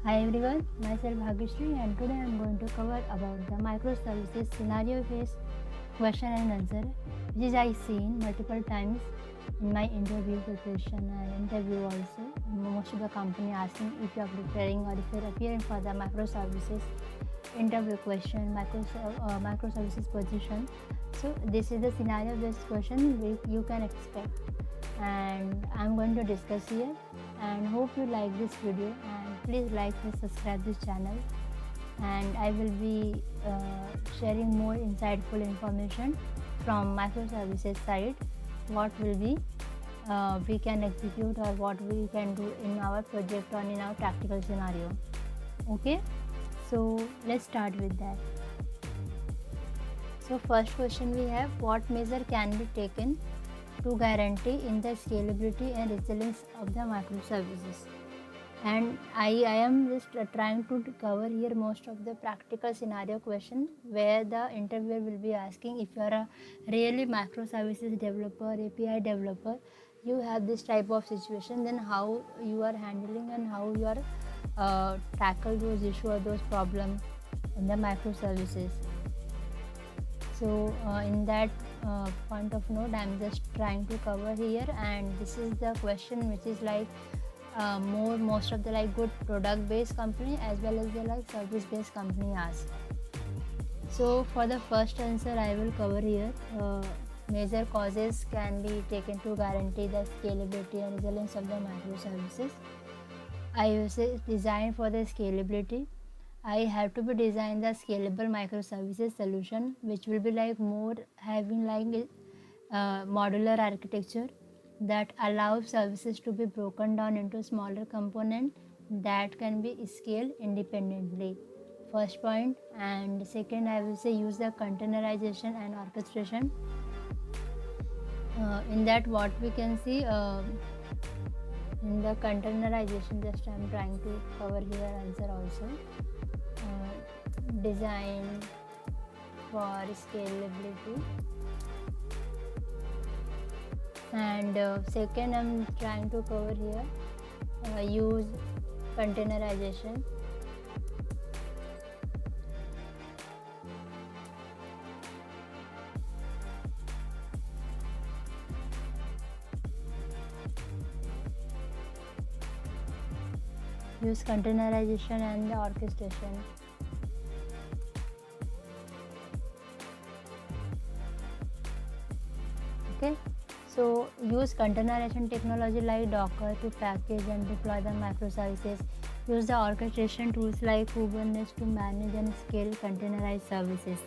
Hi everyone, myself Bhagyashree and today I am going to cover about the microservices scenario based question and answer which is I seen multiple times in my interview preparation and interview also. Most of the company asking if you are preparing or if you are appearing for the microservices interview question, microservices position. So this is the scenario based question which you can expect and I'm going to discuss here and hope you like this video and please like and subscribe this channel and I will be sharing more insightful information from microservices side what will be we can execute or what we can do in our project or in our practical scenario. Okay, so let's start with that. So first question we have, what measure can be taken to guarantee in the scalability and resilience of the microservices? And I am just trying to cover here most of the practical scenario question where the interviewer will be asking if you are a really microservices developer, API developer, you have this type of situation, then how you are handling and how you are tackle those issues or those problems in the microservices. So in that point of note, I'm just trying to cover here, and this is the question which is like most of the like good product based company as well as the like service based company ask. So for the first answer I will cover here, major causes can be taken to guarantee the scalability and resilience of the microservices. I use it design for the scalability. I have to be design the scalable microservices solution which will be like more having like modular architecture that allows services to be broken down into smaller components that can be scaled independently. First point, and second I will say use the containerization and orchestration. In that what we can see in the containerization, just I'm trying to cover here answer also. Design for scalability, and second I'm trying to cover here use containerization. Use containerization and the orchestration. Okay, so use containerization technology like Docker to package and deploy the microservices. Use the orchestration tools like Kubernetes to manage and scale containerized services.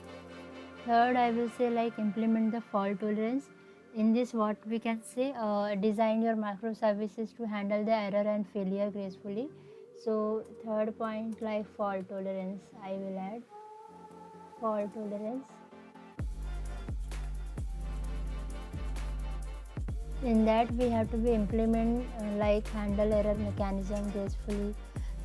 Third, I will say like implement the fault tolerance. In this, what we can say, design your microservices to handle the error and failure gracefully. So third point like fault tolerance, I will add fault tolerance. In that we have to be implement like handle error mechanism gracefully,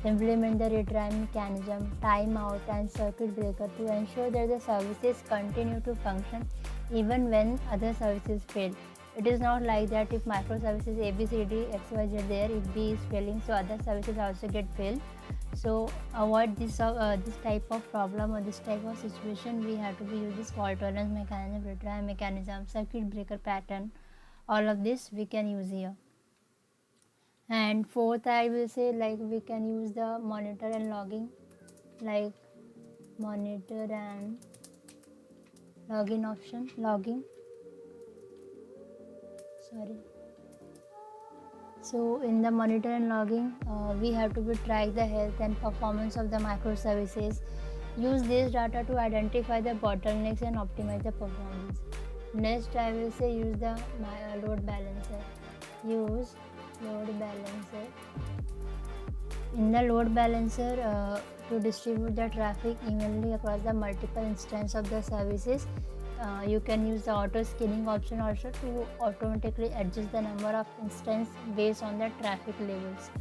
implement the retry mechanism, timeout and circuit breaker to ensure that the services continue to function even when other services fail. It is not like that if microservices ABCD XYZ there, if B is failing, so other services also get failed. So avoid this type of problem or this type of situation. We have to be use this fault tolerance mechanism, retry mechanism, circuit breaker pattern. All of this we can use here. And fourth I will say like we can use the monitor and logging, like monitor and login option, logging, sorry. So in the monitor and logging we have to be track the health and performance of the microservices. Use this data to identify the bottlenecks and optimize the performance. Next I will say use the load balancer. Use load balancer. In the load balancer to distribute the traffic evenly across the multiple instances of the services, you can use the auto scaling option also to automatically adjust the number of instances based on the traffic levels.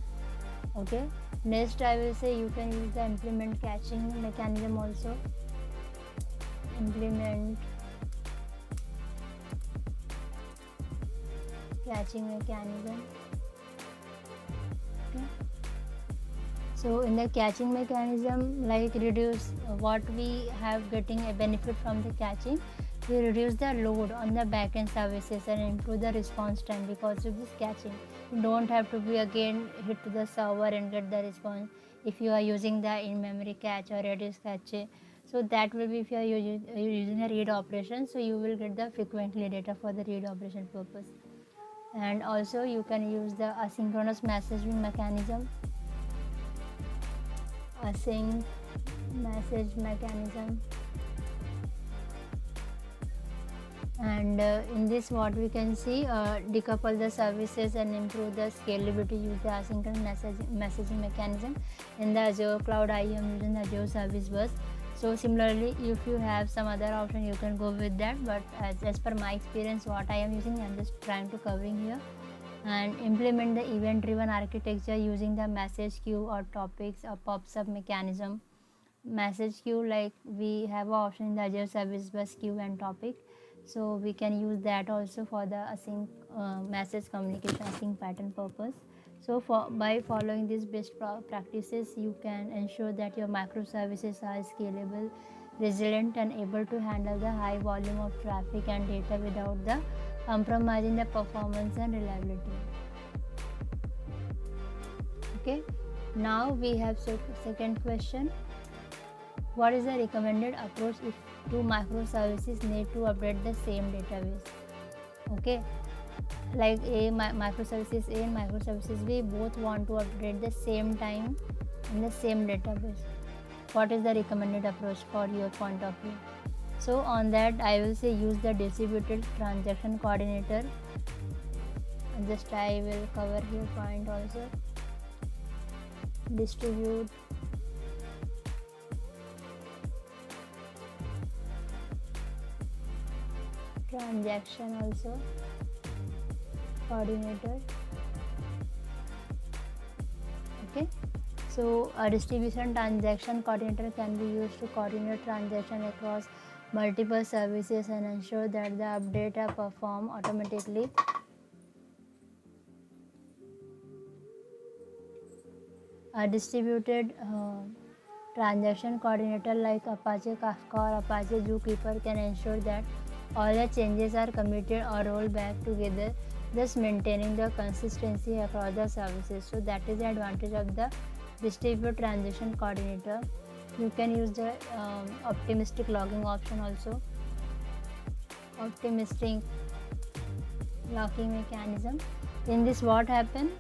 Okay, next I will say you can use the implement caching mechanism also. Implement caching mechanism. Okay, So in the caching mechanism, like reduce what we have getting a benefit from the caching, we reduce the load on the backend services and improve the response time because of this caching. You don't have to be again hit to the server and get the response if you are using the in-memory cache or reduce cache. So that will be if you are using a read operation, so you will get the frequently data for the read operation purpose. And also you can use the asynchronous messaging mechanism. Async message mechanism, and in this what we can see, decouple the services and improve the scalability. Use the asynchronous messaging mechanism in the Azure Cloud. I am using the Azure Service Bus. So similarly, if you have some other option, you can go with that, but as per my experience, what I am using, I am just trying to covering here. And implement the event driven architecture using the message queue or topics or pops up mechanism. Message queue, like we have an option in the Azure Service Bus queue and topic, so we can use that also for the async message communication async pattern purpose. So by following these best practices, you can ensure that your microservices are scalable, resilient, and able to handle the high volume of traffic and data without the compromising the performance and reliability. Okay, now we have second question. What is the recommended approach if two microservices need to update the same database? Okay, like microservices A and microservices B both want to update the same time in the same database. What is the recommended approach for your point of view? So on that, I will say use the distributed transaction coordinator. Just I will cover here point also. Distribute transaction also coordinator. Okay, so a distribution transaction coordinator can be used to coordinate transaction across multiple services and ensure that the update are performed automatically. A distributed transaction coordinator like Apache Kafka or Apache Zookeeper can ensure that all the changes are committed or rolled back together, thus maintaining the consistency across the services. So that is the advantage of the distributed transaction coordinator. You can use the optimistic logging option also. Optimistic locking mechanism. In this, what happens?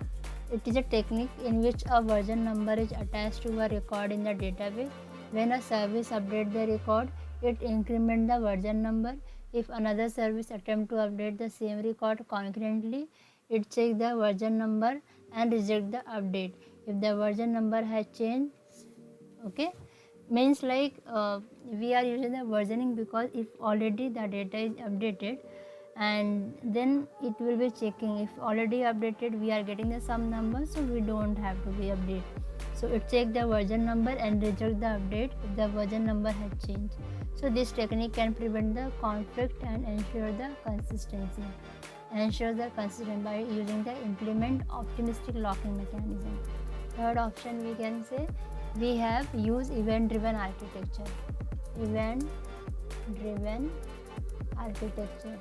It is a technique in which a version number is attached to a record in the database. When a service updates the record, it increments the version number. If another service attempts to update the same record concurrently, it checks the version number and rejects the update if the version number has changed. Okay, means like we are using the versioning because if already the data is updated, and then it will be checking if already updated we are getting the some number, so we don't have to be update. So it check the version number and reject the update if the version number has changed. So this technique can prevent the conflict and ensure the consistency. Ensure the consistency by using the implement optimistic locking mechanism. Third option we can say we have use event driven architecture. Event driven architecture.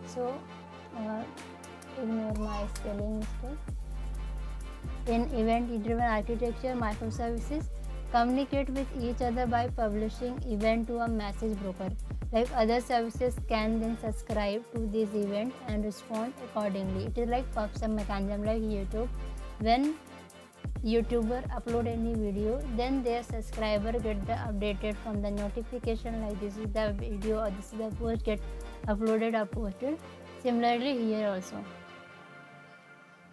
So ignore my spelling mistake. In event driven architecture, microservices communicate with each other by publishing event to a message broker. Like other services can then subscribe to this event and respond accordingly. It is like PubSub mechanism, like YouTube. When YouTuber upload any video, then their subscriber get the updated from the notification, like this is the video or this is the post get uploaded or posted. Similarly here also.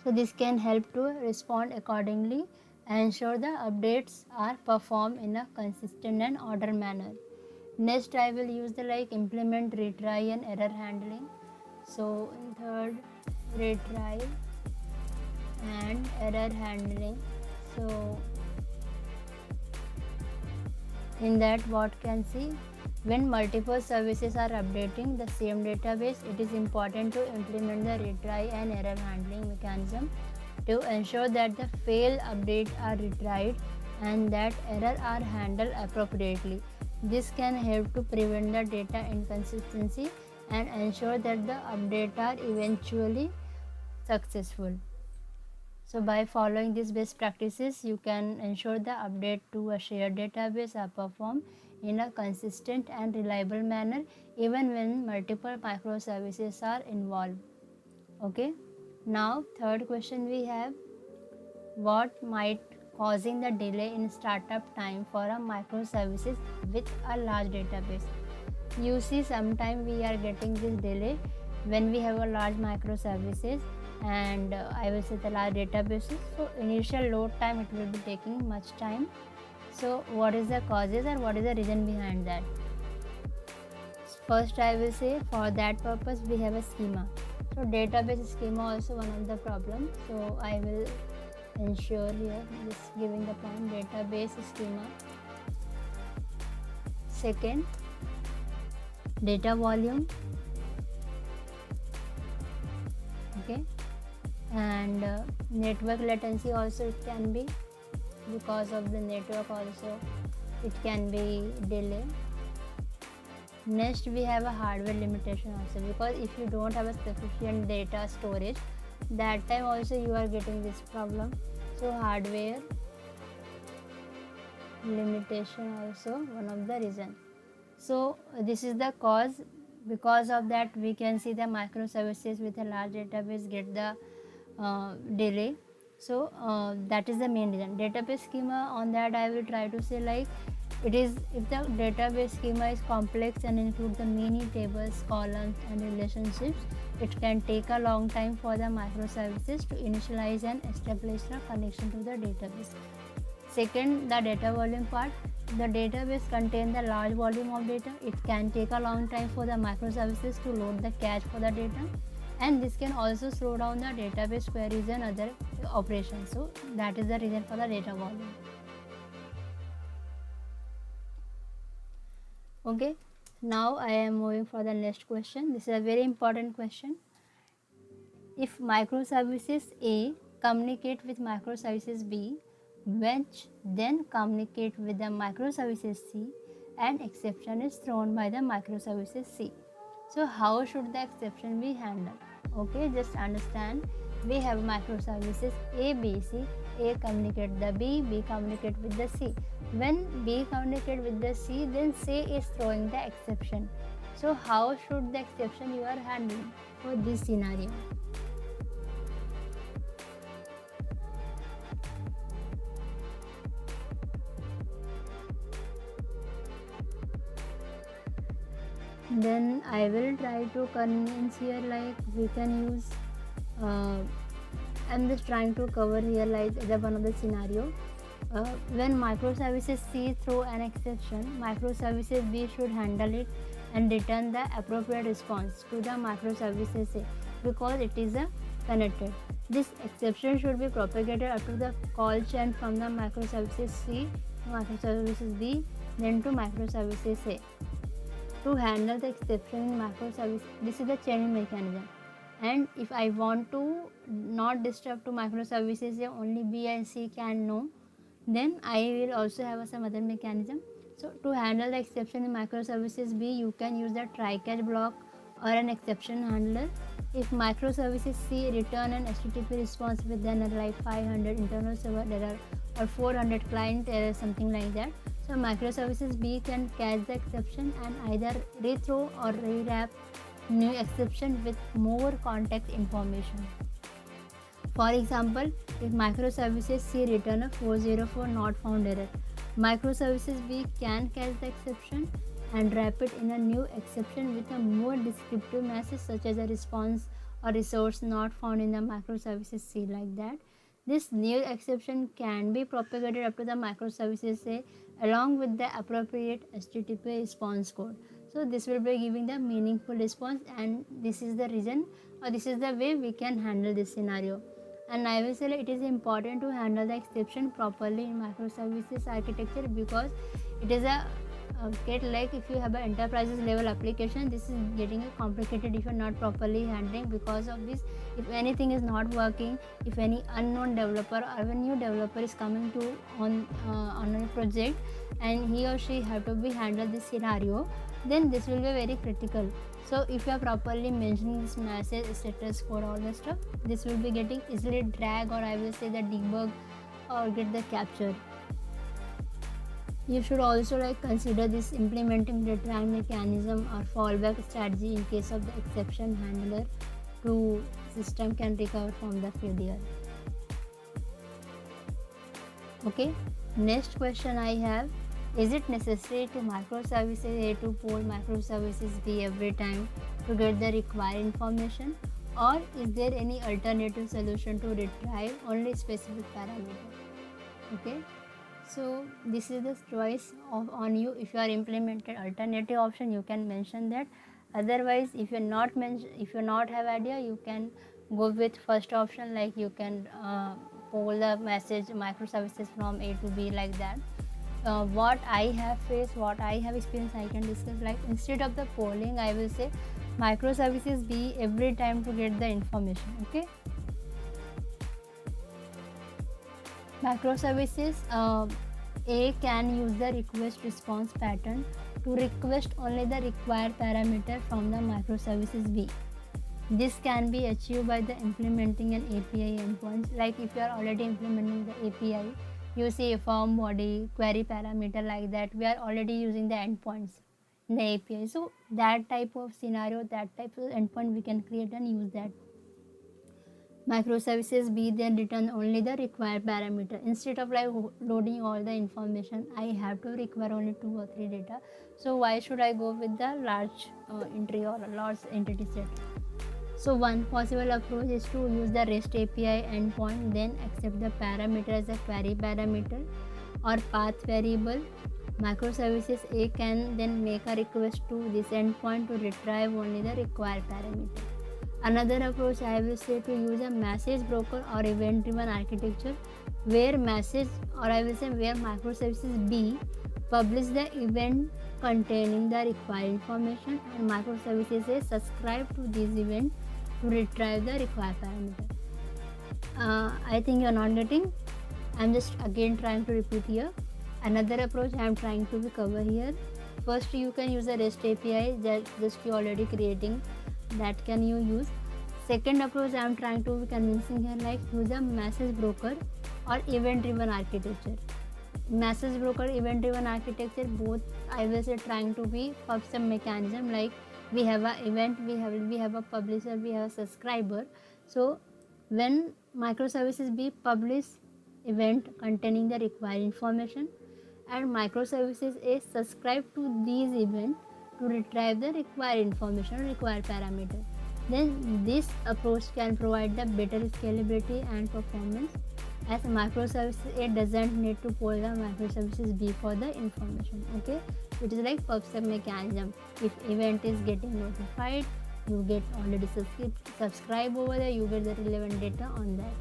So this can help to respond accordingly and ensure the updates are performed in a consistent and order manner. Next I will use the like implement retry and error handling. So in third, retry and error handling. So in that what can see, when multiple services are updating the same database, it is important to implement the retry and error handling mechanism to ensure that the failed updates are retried and that errors are handled appropriately. This can help to prevent the data inconsistency and ensure that the updates are eventually successful. So by following these best practices, you can ensure the update to a shared database are performed in a consistent and reliable manner even when multiple microservices are involved. Okay. Now third question we have, what might causing the delay in startup time for a microservices with a large database? You see, sometimes we are getting this delay when we have a large microservices and I will say the large databases. So initial load time, it will be taking much time. So what is the causes or what is the reason behind that? First, I will say for that purpose we have a schema. So database schema also one of the problems. So I will ensure here just giving the point database schema. Second, data volume. Okay, and network latency also it can be, because of the network also it can be delay. Next we have a hardware limitation also, because if you don't have a sufficient data storage, that time also you are getting this problem. So hardware limitation also one of the reason. So this is the cause. Because of that we can see the microservices with a large database get the delay. So that is the main reason. Database schema, on that I will try to say, like, it is, if the database schema is complex and include the many tables, columns and relationships, it can take a long time for the microservices to initialize and establish a connection to the database. Second, the data volume part. The database contains the large volume of data. It can take a long time for the microservices to load the cache for the data, and this can also slow down the database queries and other operations. So that is the reason for the data volume. Okay, now I am moving for the next question. This is a very important question. If microservices A communicate with microservices B, which then communicate with the microservices C, and exception is thrown by the microservices C. So how should the exception be handled? Okay, just understand, we have microservices A, B, C. A communicate the B, B communicate with the C. When B communicate with the C, then C is throwing the exception. So how should the exception you are handling for this scenario? Then I will try to convince here, like we can use I'm just trying to cover here like the one of the scenario. When microservices C throw an exception, microservices B should handle it and return the appropriate response to the microservices A, because it is a connected. This exception should be propagated up to the call chain from the microservices C to microservices B, then to microservices A. To handle the exception in microservice, this is the chaining mechanism. And if I want to not disturb to microservices, only B and C can know, then I will also have some other mechanism. So to handle the exception in microservices B, you can use the try-catch block or an exception handler. If microservices C return an HTTP response with an error like 500 internal server error or 400 client error, something like that, so microservices B can catch the exception and either rethrow or rewrap new exception with more context information. For example, if microservices C return a 404 not found error, microservices B can catch the exception and wrap it in a new exception with a more descriptive message such as a response or resource not found in the microservices C, like that. This new exception can be propagated up to the microservices A along with the appropriate HTTP response code. So this will be giving the meaningful response, and this is the reason, or this is the way we can handle this scenario. And I will say it is important to handle the exception properly in microservices architecture, because it is a get like if you have an enterprises level application, this is getting complicated if you're not properly handling. Because of this, if anything is not working, if any unknown developer or a new developer is coming to on a project and he or she have to be handle this scenario, then this will be very critical. So if you are properly mentioning this message status code, all the stuff, this will be getting easily drag, or I will say the debug or get the capture. You should also like consider this implementing retry mechanism or fallback strategy in case of the exception handler to system can recover from the failure. Okay, next question I have: is it necessary to microservices A to poll microservices B every time to get the required information, or is there any alternative solution to retrieve only specific parameter? Okay, so this is the choice on you. If you are implemented alternative option, you can mention that. Otherwise, if you're not have idea, you can go with first option, like you can poll the message microservices from A to B, like that. What I have faced, what I have experienced, I can discuss. Like instead of the polling, I will say microservices B every time to get the information. Okay, microservices A can use the request response pattern to request only the required parameter from the microservices B. This can be achieved by the implementing an API endpoints. Like if you are already implementing the API, you see form, body, query parameter, like that, we are already using the endpoints in the API. So that type of scenario, that type of endpoint, we can create and use that. Microservices B then return only the required parameter. Instead of like loading all the information, I have to require only 2 or 3 data. So why should I go with the large entry or a large entity set? So one possible approach is to use the REST API endpoint, then accept the parameter as a query parameter or path variable. Microservices A can then make a request to this endpoint to retrieve only the required parameter. Another approach I will say to use a message broker or event driven architecture, where microservices B publish the event containing the required information and microservices A subscribe to this event to retrieve the required parameter. I think you are not getting. I am just again trying to repeat here. Another approach I am trying to cover here. First, you can use a REST API that just you already creating, that can you use. Second approach I am trying to be convincing here, like use a message broker or event driven architecture. Message broker, event driven architecture, both I will say trying to be pub sub mechanism. Like we have a event, we have a publisher, we have a subscriber. So when microservices B publish event containing the required information and microservices A subscribe to these events to retrieve the required information or required parameter, then this approach can provide the better scalability and performance, as microservices A doesn't need to poll the microservices B for the information. Okay, it is like pub sub mechanism. If event is getting notified, you get already subscribe over there, you get the relevant data on that.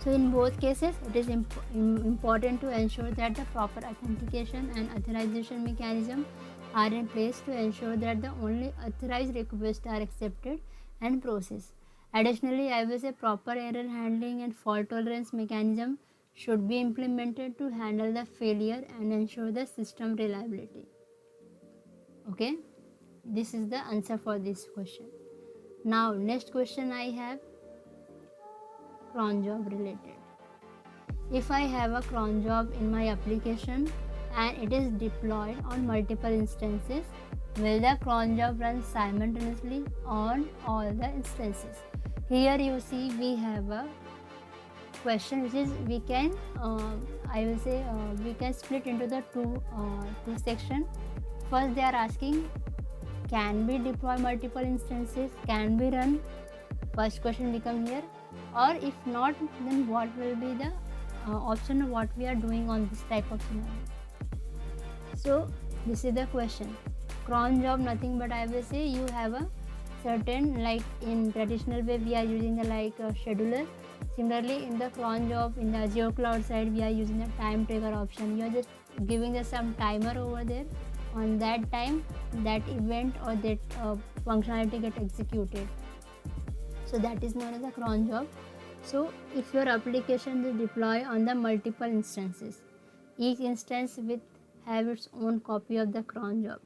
So in both cases, it is important to ensure that the proper authentication and authorization mechanism are in place to ensure that the only authorized requests are accepted and processed. Additionally, I will say proper error handling and fault tolerance mechanism should be implemented to handle the failure and ensure the system reliability. Okay, this is the answer for this question. Now, next question I have, cron job related. If I have a cron job in my application and it is deployed on multiple instances, will the cron job run simultaneously on all the instances? Here you see we have a question which is we can we can split into the two section. First, they are asking, can we deploy multiple instances, can we run? First question become here. Or if not, then what will be the option of what we are doing on this type of scenario? So this is the question. Cron job, nothing but I will say you have a certain, like in traditional way we are using a scheduler. Similarly, in the cron job, in the Azure cloud side, we are using a time trigger option. You are just giving us some timer over there. On that time, that event or that functionality get executed. So that is known as a cron job. So if your application is deployed on the multiple instances, each instance will have its own copy of the cron job.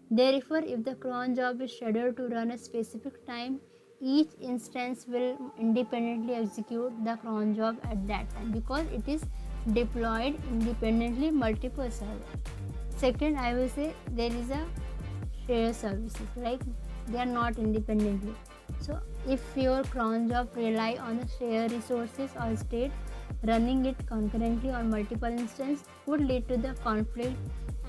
Therefore, if the cron job is scheduled to run a specific time, each instance will independently execute the cron job at that time because it is deployed independently multiple servers. Second, I will say there is a share services, like they are not independently. So if your cron job rely on the share resources or state, running it concurrently on multiple instances could lead to the conflict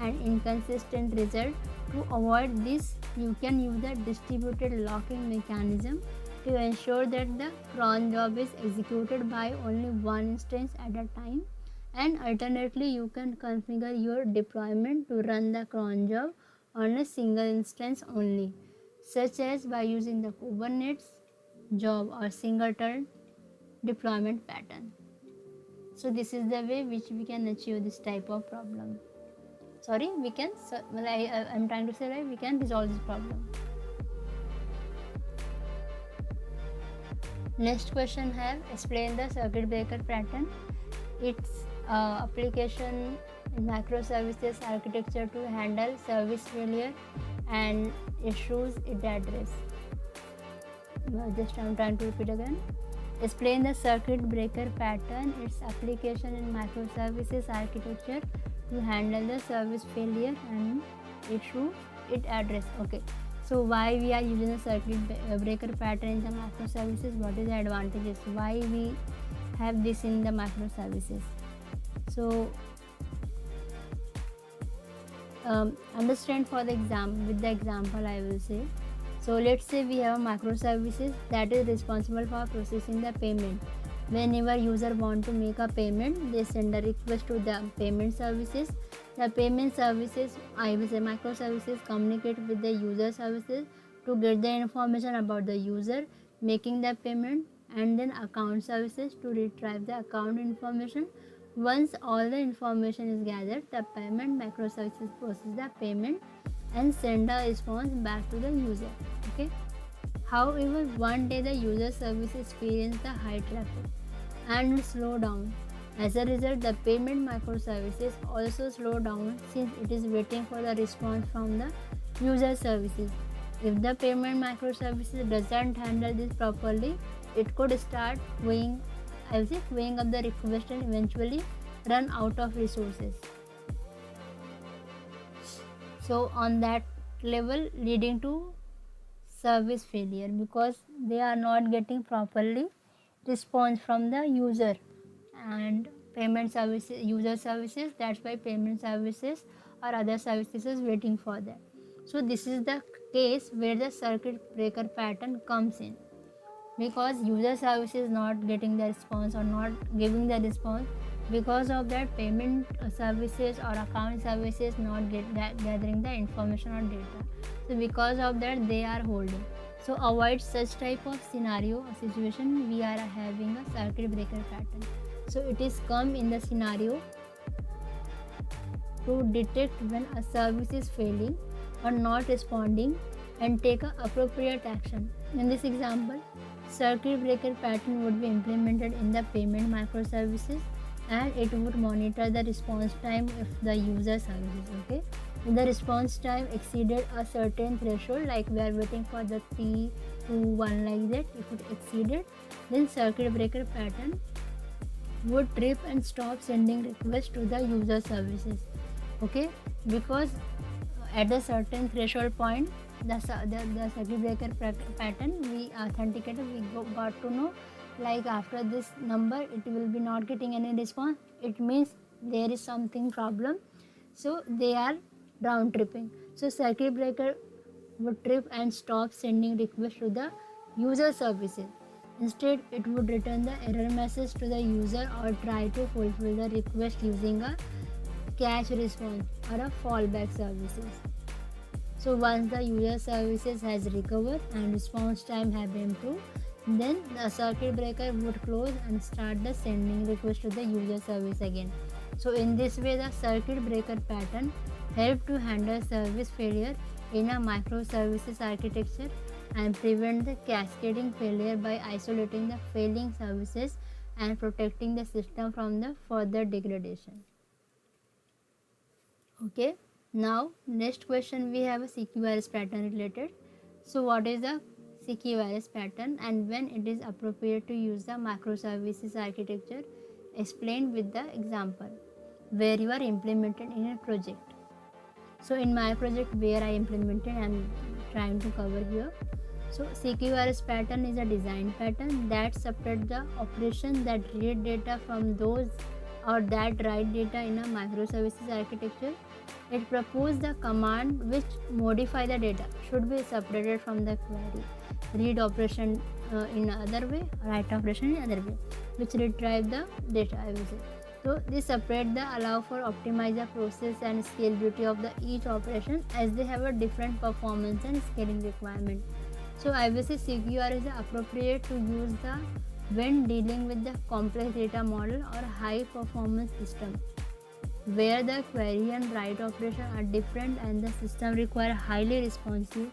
and inconsistent result. To avoid this, you can use the distributed locking mechanism to ensure that the cron job is executed by only one instance at a time, and alternately you can configure your deployment to run the cron job on a single instance only, such as by using the Kubernetes job or singleton deployment pattern. So this is the way which we can achieve this type of problem. I'm trying to say that we can resolve this problem. Next question have explain the circuit breaker pattern. Its application in microservices architecture to handle service failure and issues it address. Just I'm trying to repeat again. Explain the circuit breaker pattern, its application in microservices architecture to handle the service failure and issues it address. Okay, so why we are using the circuit breaker pattern in the microservices? What is the advantages? Why we have this in the microservices? So understand for the with the example I will say. So let's say we have a microservices that is responsible for processing the payment. Whenever user want to make a payment, they send a request to the payment services. The payment services, I will say microservices, communicate with the user services to get the information about the user making the payment, and then account services to retrieve the account information. Once all the information is gathered, the payment microservices process the payment and send a response back to the user. Okay. However, one day the user service experienced the high traffic and will slow down. As a result, the payment microservices also slow down since it is waiting for the response from the user services. If the payment microservices doesn't handle this properly, it could start weighing up the request and eventually run out of resources. So on that level, leading to service failure because they are not getting properly response from the user and payment services, user services. That's why payment services or other services is waiting for that. So this is the case where the circuit breaker pattern comes in, because user service is not getting the response or not giving the response. Because of that, payment services or account services not gathering the information or data. So because of that, they are holding. So avoid such type of scenario or situation, we are having a circuit breaker pattern. So it is come in the scenario to detect when a service is failing or not responding and take a appropriate action. In this example, circuit breaker pattern would be implemented in the payment microservices, and it would monitor the response time if the user services. Okay, if the response time exceeded a certain threshold, like we are waiting for the 3 to 1 like that, if it exceeded, then circuit breaker pattern would trip and stop sending requests to the user services. Okay, because at a certain threshold point, the circuit breaker pattern we authenticated, we got to know, like after this number it will be not getting any response, it means there is something problem, so they are round tripping. So circuit breaker would trip and stop sending requests to the user services. Instead, it would return the error message to the user or try to fulfill the request using a cache response or a fallback services. So once the user services has recovered and response time have improved, then the circuit breaker would close and start the sending request to the user service again. So in this way, the circuit breaker pattern help to handle service failure in a microservices architecture and prevent the cascading failure by isolating the failing services and protecting the system from the further degradation. Okay, now next question we have a CQRS pattern related. So what is the CQRS pattern and when it is appropriate to use the microservices architecture? Explained with the example where you are implemented in a project. So in my project where I implemented, I am trying to cover here. So CQRS pattern is a design pattern that separates the operation that read data from those or that write data in a microservices architecture. It proposes the command which modify the data should be separated from the query. Read operation in other way, write operation in other way, which retrieve the data, I will say. So this separate the allow for optimize the process and scalability of the each operation as they have a different performance and scaling requirement. So I will say CQR is appropriate to use the when dealing with the complex data model or high performance system where the query and write operation are different and the system require highly responsive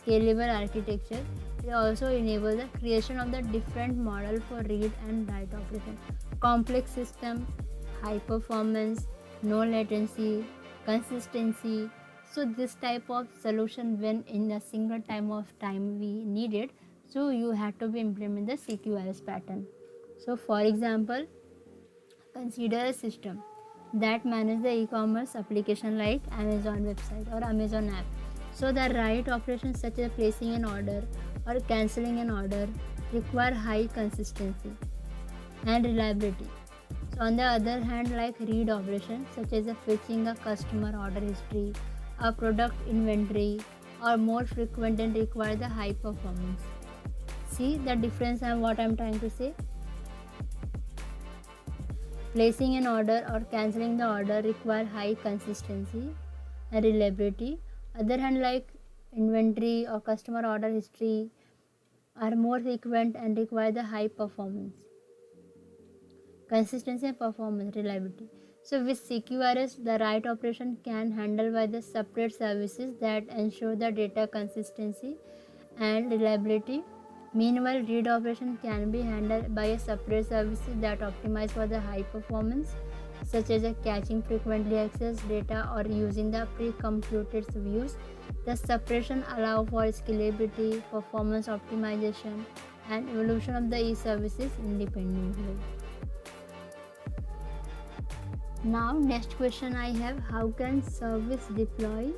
scalable architecture. It also enables the creation of the different model for read and write operation. Complex system, high performance, no latency, consistency. So this type of solution when in a single time we need it, so you have to be implement the CQRS pattern. So for example, consider a system that manage the e-commerce application like Amazon website or Amazon app. So the write operations such as placing an order or cancelling an order require high consistency and reliability. So on the other hand, like read operations such as fetching a customer order history, a product inventory are more frequent and require the high performance. See the difference and what I am trying to say. Placing an order or cancelling the order require high consistency and reliability. Other hand, like inventory or customer order history are more frequent and require the high performance. Consistency and performance, reliability. So with CQRS, the write operation can handle by the separate services that ensure the data consistency and reliability. Meanwhile, read operation can be handled by a separate services that optimize for the high performance, such as catching frequently accessed data or using the pre-computed views. The separation allow for scalability, performance optimization, and evolution of the e-services independently. Now, next question I have: how can service deploy?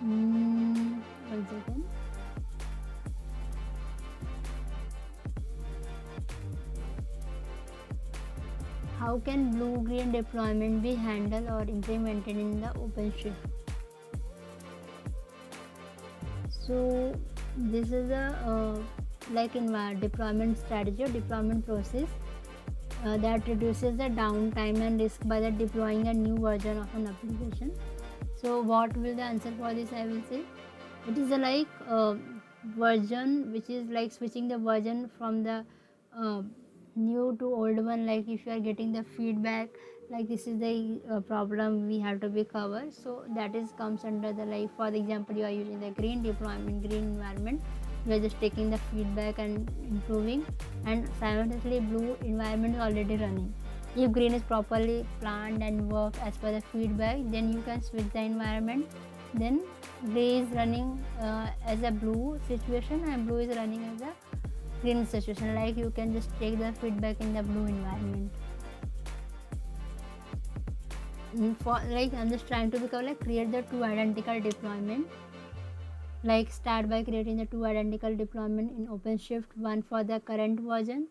One second. How can blue-green deployment be handled or implemented in the OpenShift? So this is a like in deployment strategy or deployment process that reduces the downtime and risk by the deploying a new version of an application. So what will the answer for this? I will say it is a like version which is like switching the version from the new to old one. Like if you are getting the feedback like this is the problem we have to be covered, so that is comes under the like for the example you are using the green deployment, green environment, you are just taking the feedback and improving, and simultaneously blue environment is already running. If green is properly planned and work as per the feedback, then you can switch the environment. Then gray is running as a blue situation and blue is running as a green situation. Like you can just take the feedback in the blue environment. For like I'm just trying to become like create the two identical deployment. Like start by creating the two identical deployment in OpenShift, one for the current version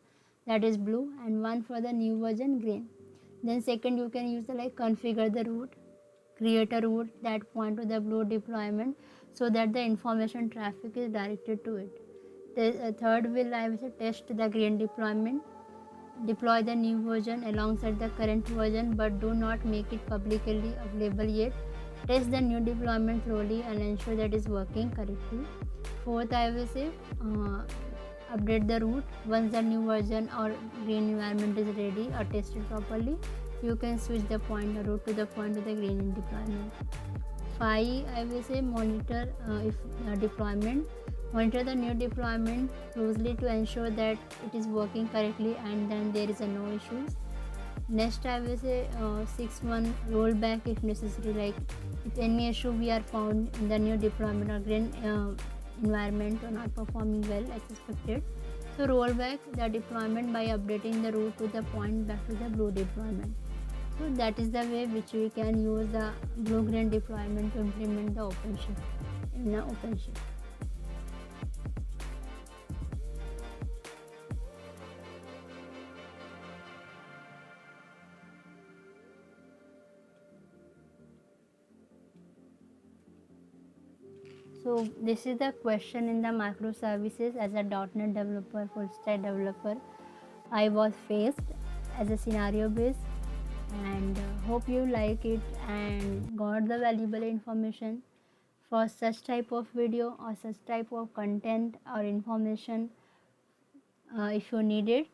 that is blue and one for the new version green. Then second you can use the like configure the route, create a route that point to the blue deployment so that the information traffic is directed to it. The third will I will say test the green deployment, deploy the new version alongside the current version but do not make it publicly available yet. Test the new deployment thoroughly and ensure that it is working correctly. Fourth, I will say update the root. Once the new version or green environment is ready or tested properly, you can switch the pointer root to the point of the green deployment. 5, I will say monitor if deployment. Monitor the new deployment closely to ensure that it is working correctly and then there is no issues. Next, I will say 6 month rollback if necessary. Like if any issue we are found in the new deployment or green environment or not performing well as expected, so roll back the deployment by updating the root to the point back to the blue deployment. So that is the way which we can use the blue-green deployment to implement the OpenShift in the OpenShift. So this is the question in the microservices as a .NET developer, full stack developer. I was faced as a scenario based, and hope you like it and got the valuable information. For such type of video or such type of content or information, if you need it,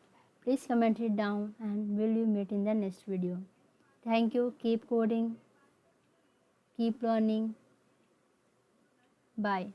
please comment it down and will you meet in the next video. Thank you. Keep coding, keep learning. Bye.